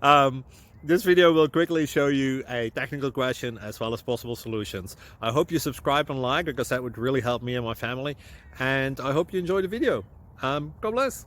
um, this video will quickly show you a technical question as well as possible solutions. I hope you subscribe and like, because that would really help me and my family. And I hope you enjoy the video. God bless.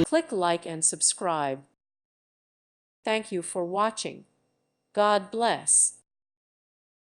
Click like and subscribe. Thank you for watching. God bless.